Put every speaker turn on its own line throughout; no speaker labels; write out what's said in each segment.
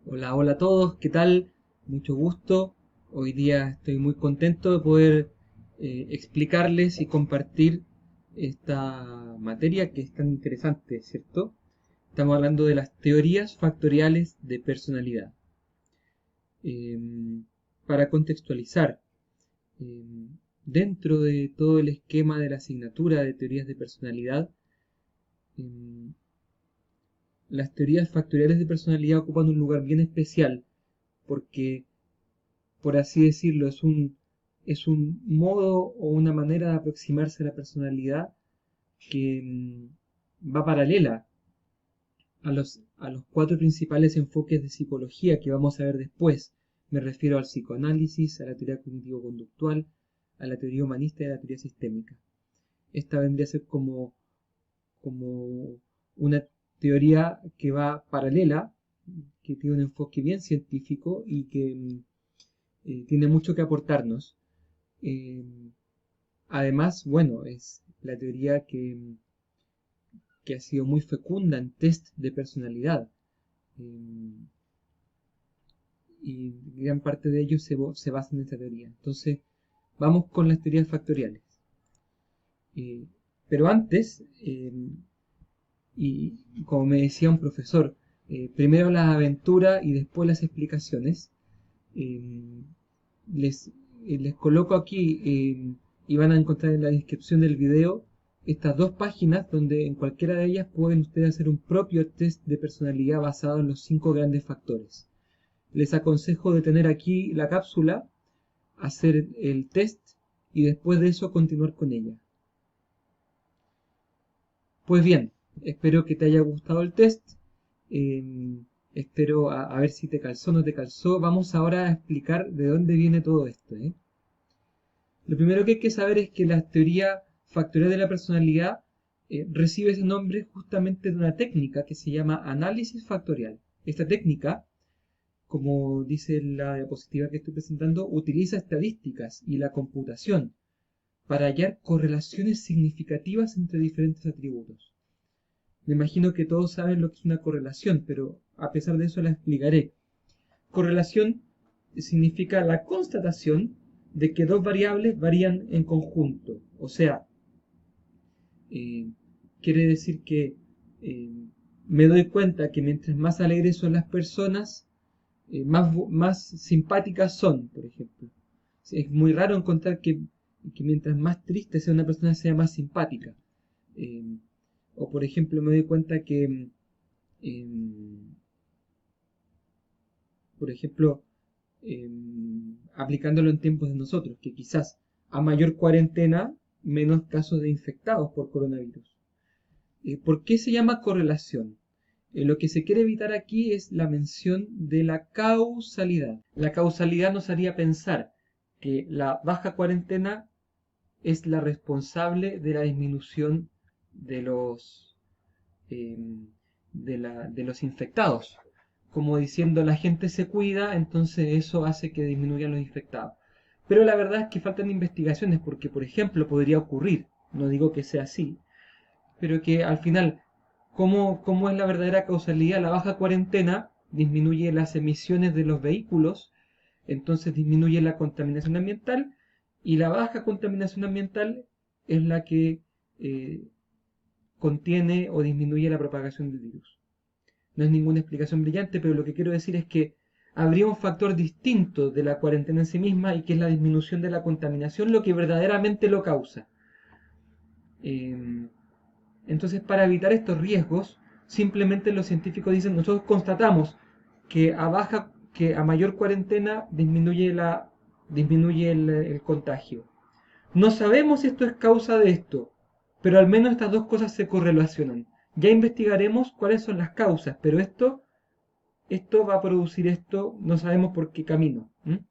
Hola, hola a todos, ¿qué tal? Mucho gusto. Hoy día estoy muy contento de poder explicarles y compartir esta materia que es tan interesante, ¿cierto? Estamos hablando de las teorías factoriales de personalidad. Em, para contextualizar, em, dentro de todo el esquema de la asignatura de teorías de personalidad, em, las teorías factoriales de personalidad ocupan un lugar bien especial porque, por así decirlo, es un modo o una manera de aproximarse a la personalidad que va paralela a los cuatro principales enfoques de psicología que vamos a ver después. Me refiero al psicoanálisis, a la teoría cognitivo-conductual, a la teoría humanista y a la teoría sistémica. Esta vendría a ser como una teoría que va paralela, que tiene un enfoque bien científico y que tiene mucho que aportarnos. Eh, Además, bueno, es la teoría que ha sido muy fecunda en test de personalidad. eh, y gran parte de ellos se basa en esta teoría. Entonces, vamos con las teorías factoriales. Eh, pero antes, y como me decía un profesor, primero las aventuras y después las explicaciones. eh, les, les coloco aquí y van a encontrar en la descripción del video estas dos páginas donde en cualquiera de ellas pueden ustedes hacer un propio test de personalidad basado en los 5 grandes factores. Les aconsejo detener aquí la cápsula, hacer el test y después de eso continuar con ella. Pues bien, espero que te haya gustado el test. Espero a ver si te calzó o no te calzó. Vamos ahora a explicar de dónde viene todo esto, ¿eh? Lo primero que hay que saber es que la teoría factorial de la personalidad recibe ese nombre justamente de una técnica que se llama análisis factorial. Esta técnica, como dice la diapositiva que estoy presentando, utiliza estadísticas y la computación para hallar correlaciones significativas entre diferentes atributos. Me imagino que todos saben lo que es una correlación, pero a pesar de eso la explicaré. Correlación significa la constatación de que dos variables varían en conjunto. O sea, eh, quiere decir que eh, me doy cuenta que mientras más alegres son las personas, más simpáticas son, por ejemplo. Es muy raro encontrar que mientras más triste sea una persona sea más simpática. Eh, o por ejemplo me doy cuenta que, por ejemplo, aplicándolo en tiempos de nosotros, que quizás a mayor cuarentena, menos casos de infectados por coronavirus. ¿Por qué se llama correlación? Lo que se quiere evitar aquí es la mención de la causalidad. La causalidad nos haría pensar que la baja cuarentena es la responsable de la disminución de eh, los infectados. Como diciendo la gente se cuida, entonces eso hace que disminuyan los infectados. Pero la verdad es que faltan investigaciones porque, por ejemplo, podría ocurrir, no digo que sea así, pero que al final, ¿cómo es la verdadera causalidad? La baja cuarentena disminuye las emisiones de los vehículos, entonces disminuye la contaminación ambiental, y la baja contaminación ambiental es la que eh, contiene o disminuye la propagación del virus. No es ninguna explicación brillante, pero lo que quiero decir es que habría un factor distinto de la cuarentena en sí misma y que es la disminución de la contaminación lo que verdaderamente lo causa. Eh, entonces, para evitar estos riesgos, simplemente los científicos dicen, nosotros constatamos que a mayor cuarentena disminuye el contagio. No sabemos si esto es causa de esto, pero al menos estas dos cosas se correlacionan. Ya investigaremos cuáles son las causas, pero esto va a producir esto, no sabemos por qué camino. ¿M?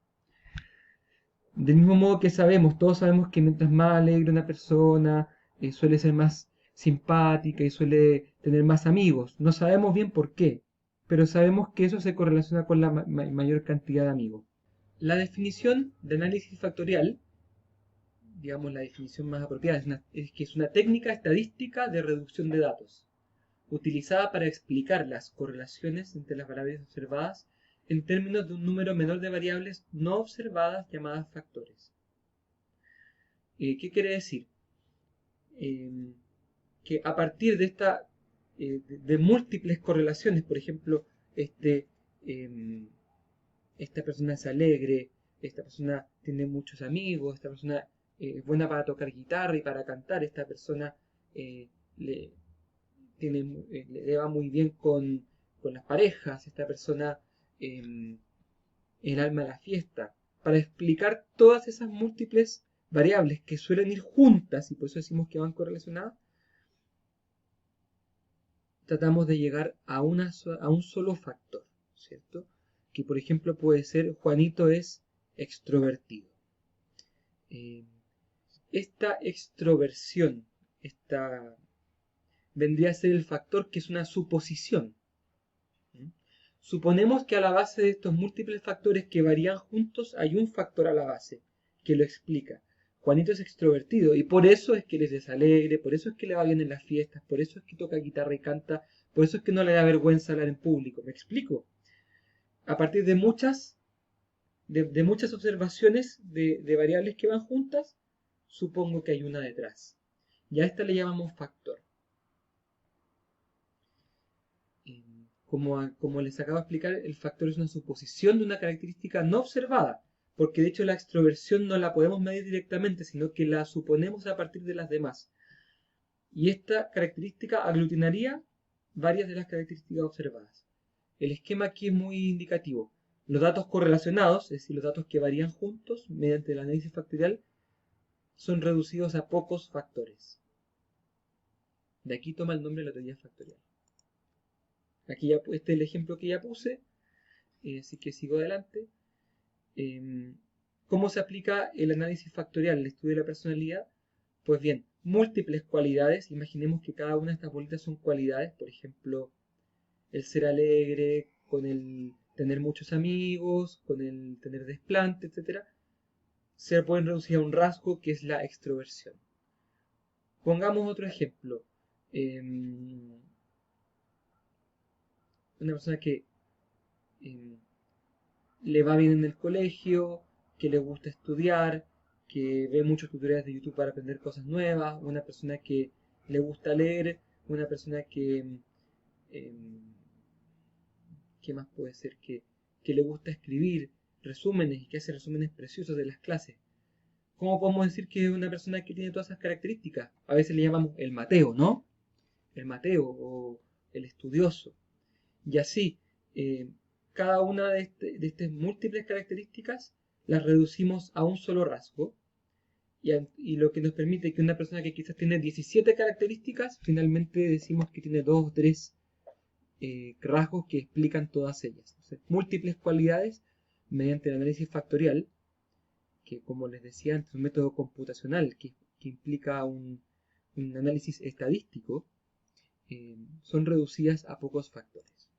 Del mismo modo que todos sabemos que mientras más alegre una persona, suele ser más simpática y suele tener más amigos. No sabemos bien por qué, pero sabemos que eso se correlaciona con la mayor cantidad de amigos. La definición de análisis factorial, digamos la definición más apropiada, es que es una técnica estadística de reducción de datos, utilizada para explicar las correlaciones entre las variables observadas en términos de un número menor de variables no observadas llamadas factores. ¿Qué quiere decir? Que a partir de de múltiples correlaciones, por ejemplo, esta persona es alegre, esta persona tiene muchos amigos, esta persona es buena para tocar guitarra y para cantar, esta persona eh, le, le va muy bien con las parejas, esta persona el alma de la fiesta. Para explicar todas esas múltiples variables que suelen ir juntas, y por eso decimos que van correlacionadas, tratamos de llegar a un solo factor, ¿cierto? Que por ejemplo puede ser Juanito es extrovertido. Esta extroversión, vendría a ser el factor que es una suposición. Suponemos que a la base de estos múltiples factores que varían juntos hay un factor a la base que lo explica. Juanito es extrovertido y por eso es que él es desalegre, por eso es que le va bien en las fiestas, por eso es que toca guitarra y canta, por eso es que no le da vergüenza hablar en público. ¿Me explico? A partir de muchas observaciones de variables que van juntas, supongo que hay una detrás. Y a esta le llamamos factor. Como les acabo de explicar, el factor es una suposición de una característica no observada, porque de hecho la extroversión no la podemos medir directamente, sino que la suponemos a partir de las demás. Y esta característica aglutinaría varias de las características observadas. El esquema aquí es muy indicativo. Los datos correlacionados, es decir, los datos que varían juntos mediante el análisis factorial, son reducidos a pocos factores. De aquí toma el nombre de la teoría factorial. Aquí ya, este es el ejemplo que ya puse, así que sigo adelante. ¿Cómo se aplica el análisis factorial, el estudio de la personalidad? Pues bien, múltiples cualidades, imaginemos que cada una de estas bolitas son cualidades, por ejemplo, el ser alegre, con el tener muchos amigos, con el tener desplante, etc., se pueden reducir a un rasgo que es la extroversión. Pongamos otro ejemplo. Una persona que le va bien en el colegio, que le gusta estudiar, que ve muchos tutoriales de YouTube para aprender cosas nuevas, una persona que le gusta leer, una persona que ¿qué más puede ser? Que le gusta escribir resúmenes y que hace resúmenes preciosos de las clases. ¿Cómo podemos decir que es una persona que tiene todas esas características? A veces le llamamos el Mateo, ¿no? El Mateo o el estudioso. Y así, cada una de estas múltiples características las reducimos a un solo rasgo. Y lo que nos permite que una persona que quizás tiene 17 características, finalmente decimos que tiene 2 o 3 rasgos que explican todas ellas. Entonces, múltiples cualidades mediante el análisis factorial, que como les decía antes, es un método computacional que implica un análisis estadístico, son reducidas a pocos factores.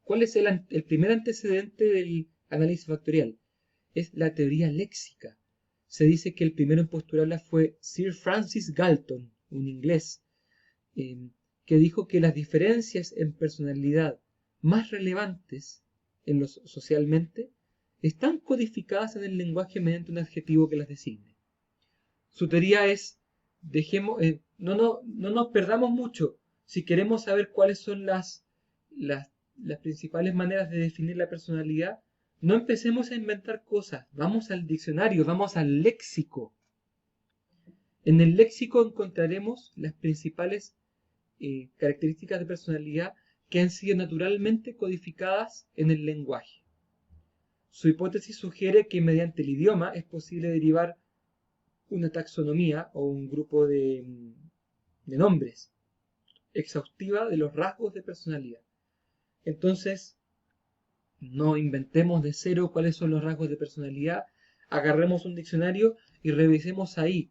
¿Cuál es el primer antecedente del análisis factorial? Es la teoría léxica. Se dice que el primero en postularla fue Sir Francis Galton, un inglés, que dijo que las diferencias en personalidad más relevantes socialmente están codificadas en el lenguaje mediante un adjetivo que las designe. Su teoría es, no nos perdamos mucho. Si queremos saber cuáles son las principales maneras de definir la personalidad, no empecemos a inventar cosas, vamos al diccionario, vamos al léxico. En el léxico encontraremos las principales características de personalidad que han sido naturalmente codificadas en el lenguaje. Su hipótesis sugiere que mediante el idioma es posible derivar una taxonomía o un grupo de nombres exhaustiva de los rasgos de personalidad. Entonces, no inventemos de cero cuáles son los rasgos de personalidad, agarremos un diccionario y revisemos ahí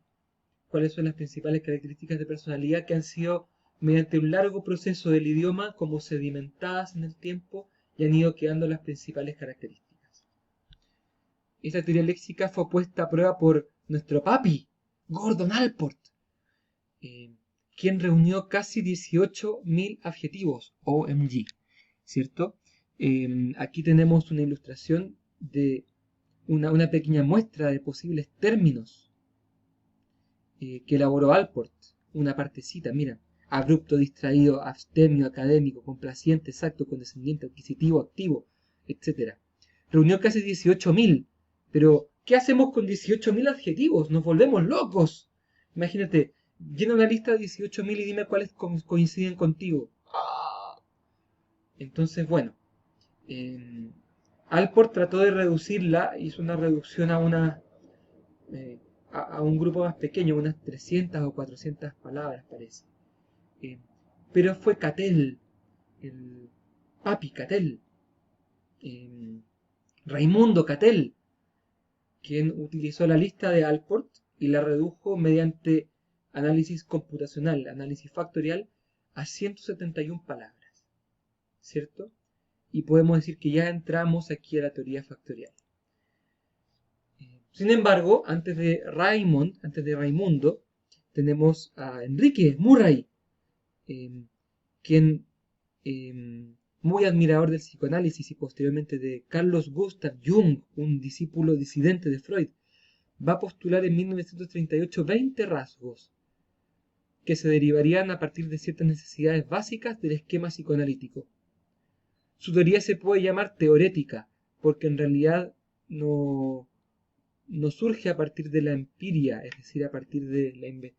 cuáles son las principales características de personalidad que han sido mediante un largo proceso del idioma como sedimentadas en el tiempo y han ido quedando las principales características. Esta teoría léxica fue puesta a prueba por nuestro papi, Gordon Allport, quien reunió casi 18.000 adjetivos, OMG, ¿cierto? Aquí tenemos una ilustración de una pequeña muestra de posibles términos que elaboró Alport. Una partecita, mira. Abrupto, distraído, abstemio, académico, complaciente, exacto, condescendiente, adquisitivo, activo, etc. Reunió casi 18.000. Pero, ¿qué hacemos con 18.000 adjetivos? ¡Nos volvemos locos! Imagínate, llena una lista de 18.000 y dime cuáles coinciden contigo. Entonces, bueno, eh, Alport trató de reducirla, hizo una reducción eh, a un grupo más pequeño, unas 300 o 400 palabras parece. Eh, pero fue Cattell, el papi Cattell, eh, Raimundo Cattell, quien utilizó la lista de Alport y la redujo mediante análisis computacional, análisis factorial, a 171 palabras, ¿cierto? Y podemos decir que ya entramos aquí a la teoría factorial. Sin embargo, antes de Raimundo, tenemos a Enrique Murray, quien, muy admirador del psicoanálisis y posteriormente de Carlos Gustav Jung, un discípulo disidente de Freud, va a postular en 1938 20 rasgos que se derivarían a partir de ciertas necesidades básicas del esquema psicoanalítico. Su teoría se puede llamar teorética, porque en realidad no surge a partir de la empiria, es decir, a partir del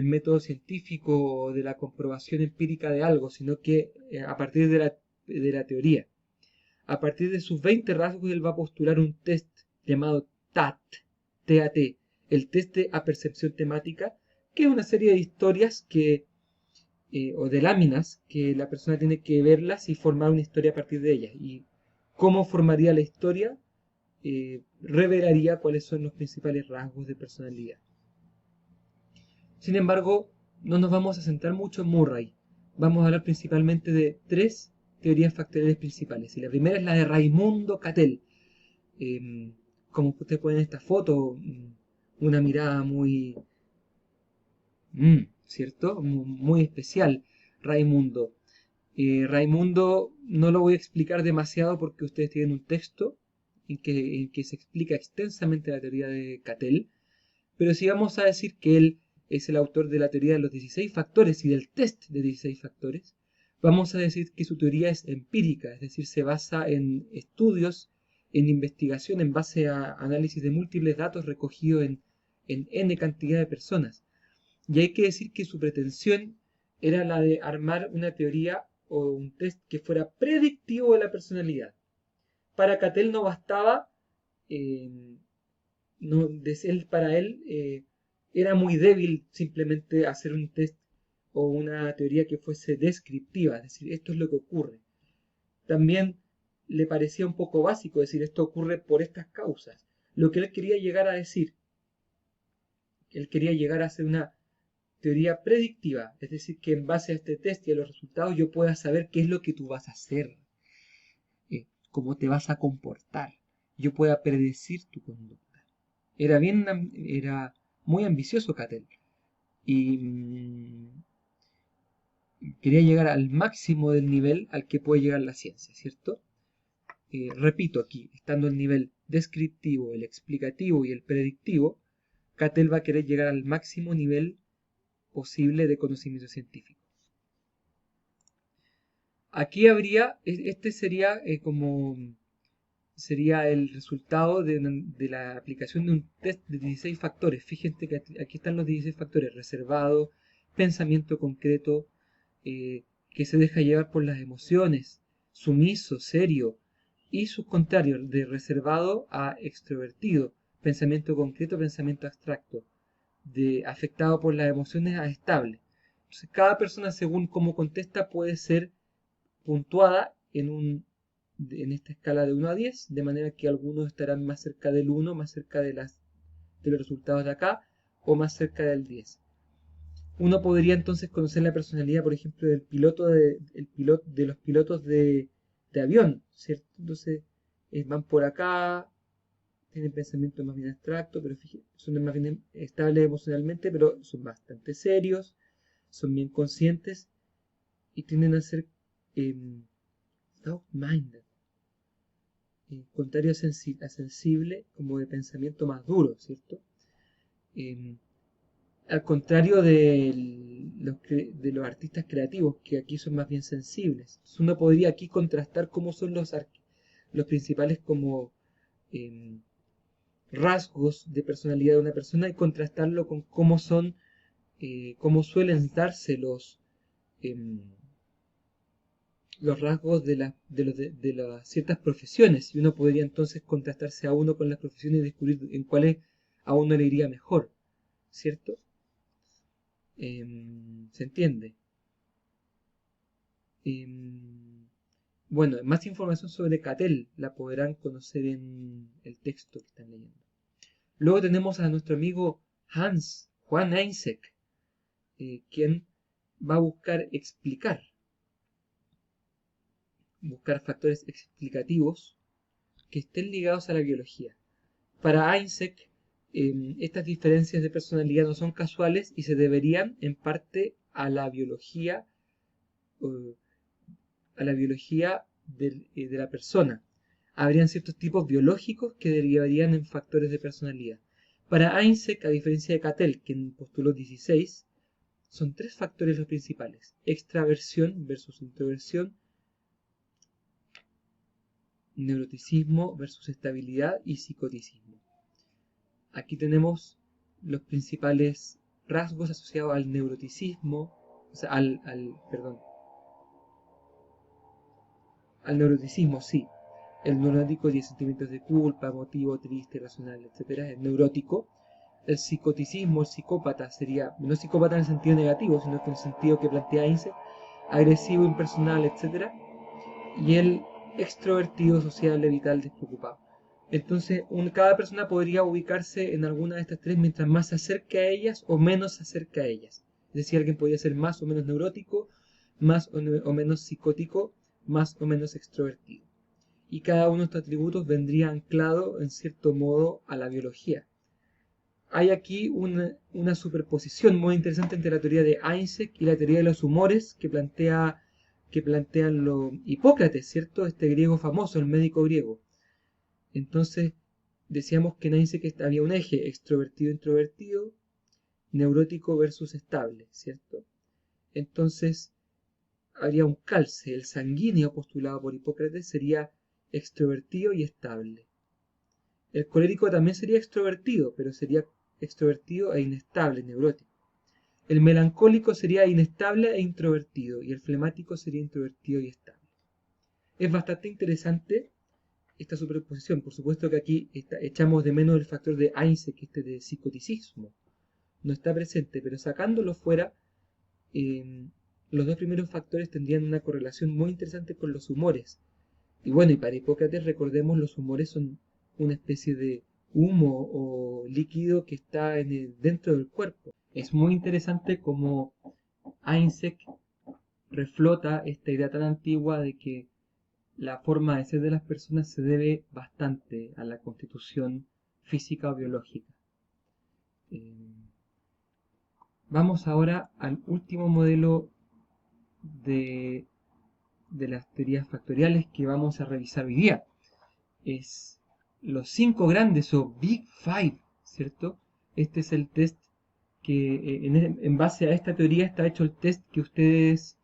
método científico o de la comprobación empírica de algo, sino que a partir de la teoría. A partir de sus 20 rasgos, él va a postular un test llamado TAT, el test de apercepción temática, que es una serie de historias o de láminas que la persona tiene que verlas y formar una historia a partir de ellas. Y cómo formaría la historia revelaría cuáles son los principales rasgos de personalidad. Sin embargo, no nos vamos a centrar mucho en Murray. Vamos a hablar principalmente de tres teorías factoriales principales. Y la primera es la de Raimundo Cattell. Como ustedes pueden en esta foto, una mirada muy, ¿cierto? Muy especial, Raimundo. Raimundo no lo voy a explicar demasiado porque ustedes tienen un texto en que se explica extensamente la teoría de Cattell, pero si vamos a decir que él es el autor de la teoría de los 16 factores y del test de 16 factores, vamos a decir que su teoría es empírica, es decir, se basa en estudios, en investigación, en base a análisis de múltiples datos recogidos en N cantidad de personas. Y hay que decir que su pretensión era la de armar una teoría o un test que fuera predictivo de la personalidad. Para Cattell no bastaba, para él era muy débil simplemente hacer un test o una teoría que fuese descriptiva, es decir, esto es lo que ocurre. También le parecía un poco básico decir esto ocurre por estas causas. Lo que él quería llegar a decir, él quería llegar a hacer una teoría predictiva, es decir, que en base a este test y a los resultados yo pueda saber qué es lo que tú vas a hacer, cómo te vas a comportar, yo pueda predecir tu conducta. Era muy ambicioso Cattell y quería llegar al máximo del nivel al que puede llegar la ciencia, ¿cierto? Repito aquí, estando el nivel descriptivo, el explicativo y el predictivo, Cattell va a querer llegar al máximo nivel posible de conocimiento científico. Aquí este sería sería el resultado de la aplicación de un test de 16 factores. Fíjense que aquí están los 16 factores: reservado, pensamiento concreto, que se deja llevar por las emociones, sumiso, serio, y sus contrarios, de reservado a extrovertido, pensamiento concreto, pensamiento abstracto, de afectado por las emociones a estable. Entonces, cada persona, según cómo contesta, puede ser puntuada en esta escala de 1 a 10, de manera que algunos estarán más cerca del 1, más cerca de los resultados de acá, o más cerca del 10. Uno podría entonces conocer la personalidad, por ejemplo, del de los pilotos de avión, ¿cierto? Entonces, van por acá, tienen pensamiento más bien abstracto, pero son más bien estables emocionalmente, pero son bastante serios, son bien conscientes y tienden a ser stout-minded, contrario a sensible, como de pensamiento más duro, ¿cierto? Al contrario de los artistas creativos, que aquí son más bien sensibles. Entonces uno podría aquí contrastar cómo son los principales como rasgos de personalidad de una persona y contrastarlo con cómo son, cómo suelen darse los rasgos de las ciertas profesiones. Y uno podría entonces contrastarse a uno con las profesiones y descubrir en cuáles a uno le iría mejor, ¿cierto? ¿Se entiende? Bueno, más información sobre Cattell la podrán conocer en el texto que están leyendo. Luego tenemos a nuestro amigo Juan Eysenck, quien va a buscar factores explicativos que estén ligados a la biología. Para Eysenck, estas diferencias de personalidad no son casuales y se deberían en parte a la biología de la persona. Habrían ciertos tipos biológicos que derivarían en factores de personalidad. Para Eysenck, a diferencia de Cattell, quien postuló 16, son 3 factores los principales: extraversión versus introversión, neuroticismo versus estabilidad y psicoticismo. Aquí tenemos los principales rasgos asociados al neuroticismo, o sea, al neuroticismo, sí. El neurótico tiene sentimientos de culpa, motivo, triste, racional, etc. Es neurótico. El psicoticismo, el psicópata, sería, no psicópata en el sentido negativo, sino que en el sentido que plantea Eysenck, agresivo, impersonal, etc. Y el extrovertido, sociable, vital, despreocupado. Entonces, cada persona podría ubicarse en alguna de estas 3 mientras más se acerque a ellas o menos se acerque a ellas. Es decir, alguien podría ser más o menos neurótico, más o menos psicótico, más o menos extrovertido. Y cada uno de estos atributos vendría anclado en cierto modo a la biología. Hay aquí una superposición muy interesante entre la teoría de Eysenck y la teoría de los humores que plantean Hipócrates, ¿cierto? Este griego famoso, el médico griego. Entonces, decíamos que en Eysenck había un eje extrovertido-introvertido, neurótico versus estable, ¿cierto? Entonces, habría un calce. El sanguíneo postulado por Hipócrates sería extrovertido y estable. El colérico también sería extrovertido, pero sería extrovertido e inestable, neurótico. El melancólico sería inestable e introvertido, y el flemático sería introvertido y estable. Es bastante interesante esta superposición. Por supuesto que aquí echamos de menos el factor de Eysenck, este de psicoticismo. No está presente, pero sacándolo fuera, los 2 primeros factores tendrían una correlación muy interesante con los humores. Y bueno, y para Hipócrates, recordemos, los humores son una especie de humo o líquido que está dentro del cuerpo. Es muy interesante como Eysenck reflota esta idea tan antigua de que la forma de ser de las personas se debe bastante a la constitución física o biológica. Vamos ahora al último modelo de las teorías factoriales que vamos a revisar hoy día. Es los 5 grandes o Big Five, ¿cierto? Este es el test que en base a esta teoría está hecho el test que ustedes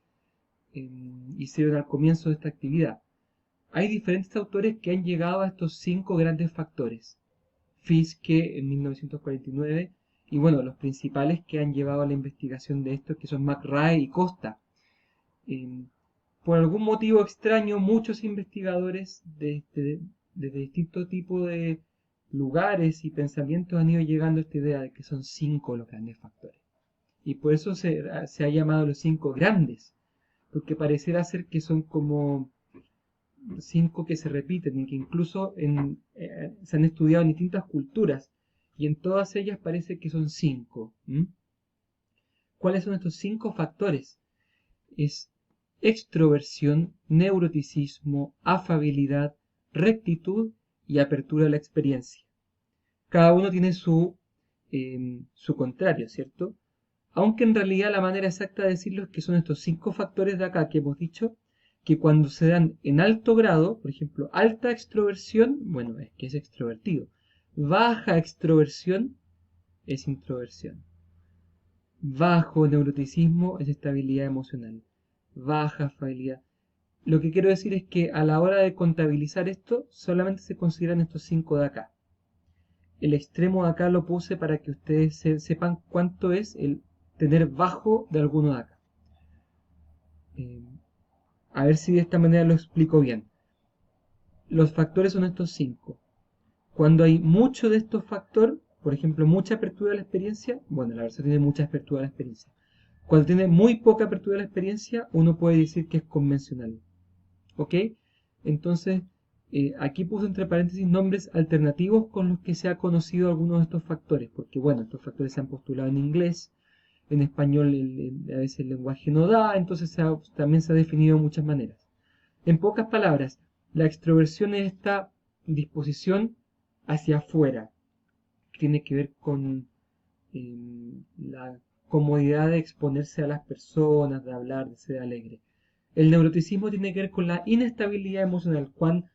hicieron al comienzo de esta actividad. Hay diferentes autores que han llegado a estos 5 grandes factores. Fiske en 1949, y bueno, los principales que han llevado a la investigación de esto, que son McRae y Costa. Por algún motivo extraño, muchos investigadores desde distintos tipos de lugares y pensamientos han ido llegando a esta idea de que son 5 los grandes factores. Y por eso se ha llamado los 5 grandes, porque parecerá ser que son como 5 que se repiten y que incluso se han estudiado en distintas culturas y en todas ellas parece que son 5. ¿Cuáles son estos 5 factores? Es extroversión, neuroticismo, afabilidad, rectitud y apertura a la experiencia. Cada uno tiene su contrario, ¿cierto? Aunque en realidad la manera exacta de decirlo es que son estos 5 factores de acá que hemos dicho que cuando se dan en alto grado, por ejemplo, alta extroversión, bueno, es que es extrovertido. Baja extroversión es introversión. Bajo neuroticismo es estabilidad emocional. Baja afabilidad. Lo que quiero decir es que a la hora de contabilizar esto, solamente se consideran estos 5 de acá. El extremo de acá lo puse para que ustedes sepan cuánto es el tener bajo de alguno de acá. A ver si de esta manera lo explico bien. Los factores son estos 5. Cuando hay mucho de estos factores, por ejemplo, mucha apertura a la experiencia, bueno, la persona tiene mucha apertura a la experiencia. Cuando tiene muy poca apertura a la experiencia, uno puede decir que es convencional. ¿Ok? Entonces, aquí puse entre paréntesis nombres alternativos con los que se ha conocido algunos de estos factores, porque bueno, estos factores se han postulado en inglés, en español a veces el lenguaje no da, entonces también se ha definido de muchas maneras. En pocas palabras, la extroversión es esta disposición hacia afuera, que tiene que ver con la comodidad de exponerse a las personas, de hablar, de ser alegre. El neuroticismo tiene que ver con la inestabilidad emocional, cuán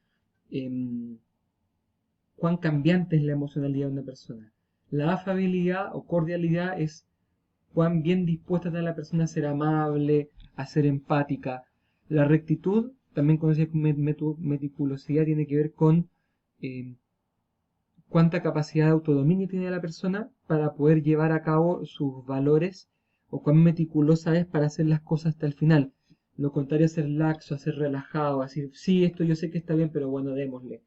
cambiante es la emocionalidad de una persona. La afabilidad o cordialidad es cuán bien dispuesta está la persona a ser amable, a ser empática. La rectitud, también conocida como meticulosidad, tiene que ver con cuánta capacidad de autodominio tiene la persona para poder llevar a cabo sus valores o cuán meticulosa es para hacer las cosas hasta el final. Lo contrario a ser laxo, a ser relajado, a decir, sí, esto yo sé que está bien, pero bueno, démosle.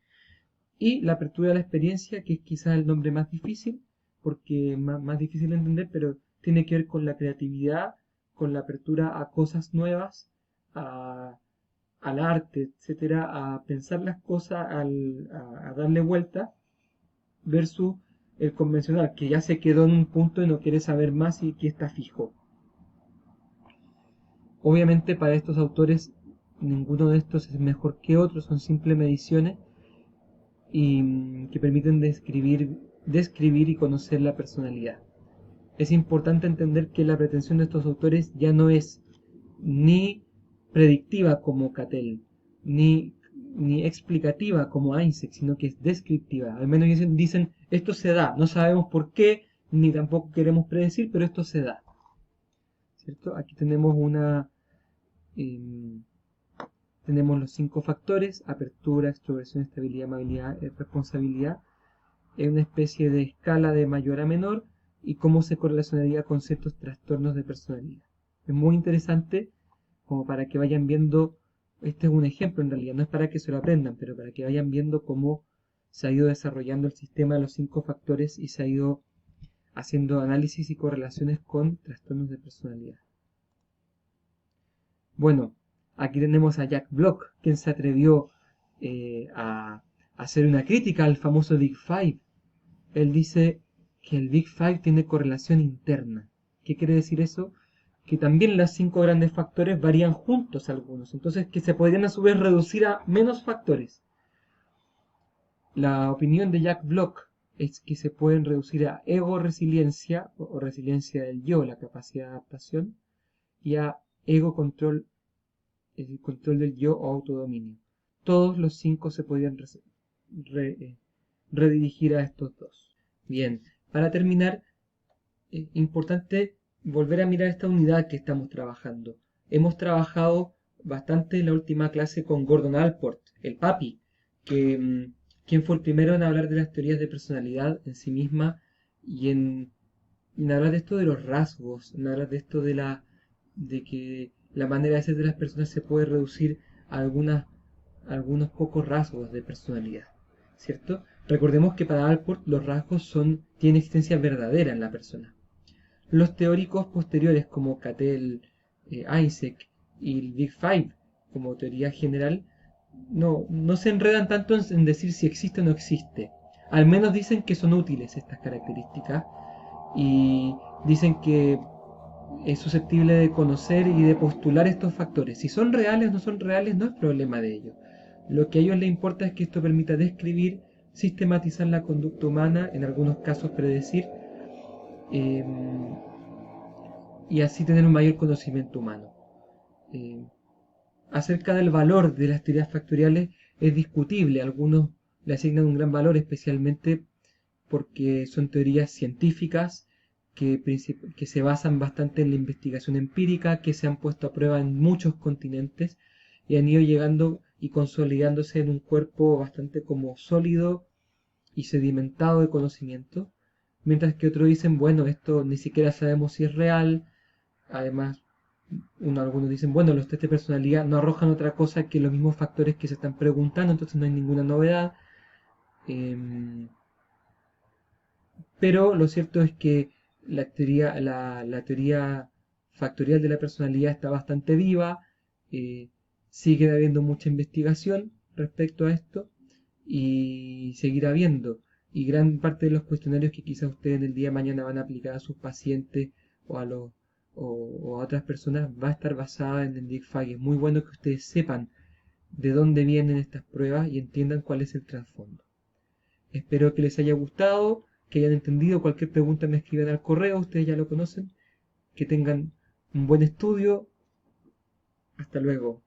Y la apertura de la experiencia, que es quizás el nombre más difícil, porque más difícil de entender, pero tiene que ver con la creatividad, con la apertura a cosas nuevas, al arte, etcétera, a pensar las cosas, a darle vuelta, versus el convencional, que ya se quedó en un punto y no quiere saber más y que está fijo. Obviamente para estos autores ninguno de estos es mejor que otro, son simples mediciones y que permiten describir y conocer la personalidad. Es importante entender que la pretensión de estos autores ya no es ni predictiva como Cattell, ni explicativa como Einstein, sino que es descriptiva. Al menos dicen esto se da, no sabemos por qué, ni tampoco queremos predecir, pero esto se da. ¿Cierto? Aquí tenemos tenemos los 5 factores: apertura, extroversión, estabilidad, amabilidad, responsabilidad. Es una especie de escala de mayor a menor y cómo se correlacionaría con ciertos trastornos de personalidad. Es muy interesante como para que vayan viendo, este es un ejemplo en realidad, no es para que se lo aprendan, pero para que vayan viendo cómo se ha ido desarrollando el sistema de los 5 factores y se ha ido haciendo análisis y correlaciones con trastornos de personalidad. Bueno, aquí tenemos a Jack Block, quien se atrevió a hacer una crítica al famoso Big Five. Él dice que el Big Five tiene correlación interna. ¿Qué quiere decir eso? Que también los 5 grandes factores varían juntos algunos, entonces que se podrían a su vez reducir a menos factores. La opinión de Jack Block es que se pueden reducir a ego resiliencia o resiliencia del yo, la capacidad de adaptación, y a ego control, el control del yo o autodominio. Todos los 5 se podrían redirigir a estos dos. Bien, para terminar, es importante volver a mirar esta unidad que estamos trabajando. Hemos trabajado bastante en la última clase con Gordon Allport, el papi, quien fue el primero en hablar de las teorías de personalidad en sí misma y en hablar de esto de los rasgos, en hablar de esto de que la manera de ser de las personas se puede reducir a algunos pocos rasgos de personalidad, ¿cierto? Recordemos que para Allport los rasgos tienen existencia verdadera en la persona. Los teóricos posteriores como Cattell, Isaac y el Big Five como teoría general no se enredan tanto en decir si existe o no existe. Al menos dicen que son útiles estas características y dicen que es susceptible de conocer y de postular estos factores. Si son reales o no son reales no es problema de ellos. Lo que a ellos les importa es que esto permita describir, sistematizar la conducta humana, en algunos casos predecir, y así tener un mayor conocimiento humano. acerca del valor de las teorías factoriales es discutible. Algunos le asignan un gran valor, especialmente porque son teorías científicas que se basan bastante en la investigación empírica, que se han puesto a prueba en muchos continentes y han ido llegando y consolidándose en un cuerpo bastante como sólido y sedimentado de conocimiento, mientras que otros dicen, bueno, esto ni siquiera sabemos si es real. Además, algunos dicen, bueno, los test de personalidad no arrojan otra cosa que los mismos factores que se están preguntando, entonces no hay ninguna novedad. Em, pero lo cierto es que la teoría factorial de la personalidad está bastante viva, eh, sigue habiendo mucha investigación respecto a esto y seguirá habiendo. Y gran parte de los cuestionarios que quizás ustedes en el día de mañana van a aplicar a sus pacientes o a, los, o a otras personas va a estar basada en el DICFAG. Es muy bueno que ustedes sepan de dónde vienen estas pruebas y entiendan cuál es el trasfondo. Espero que les haya gustado, que hayan entendido. Cualquier pregunta me escriban al correo, ustedes ya lo conocen. Que tengan un buen estudio. Hasta luego.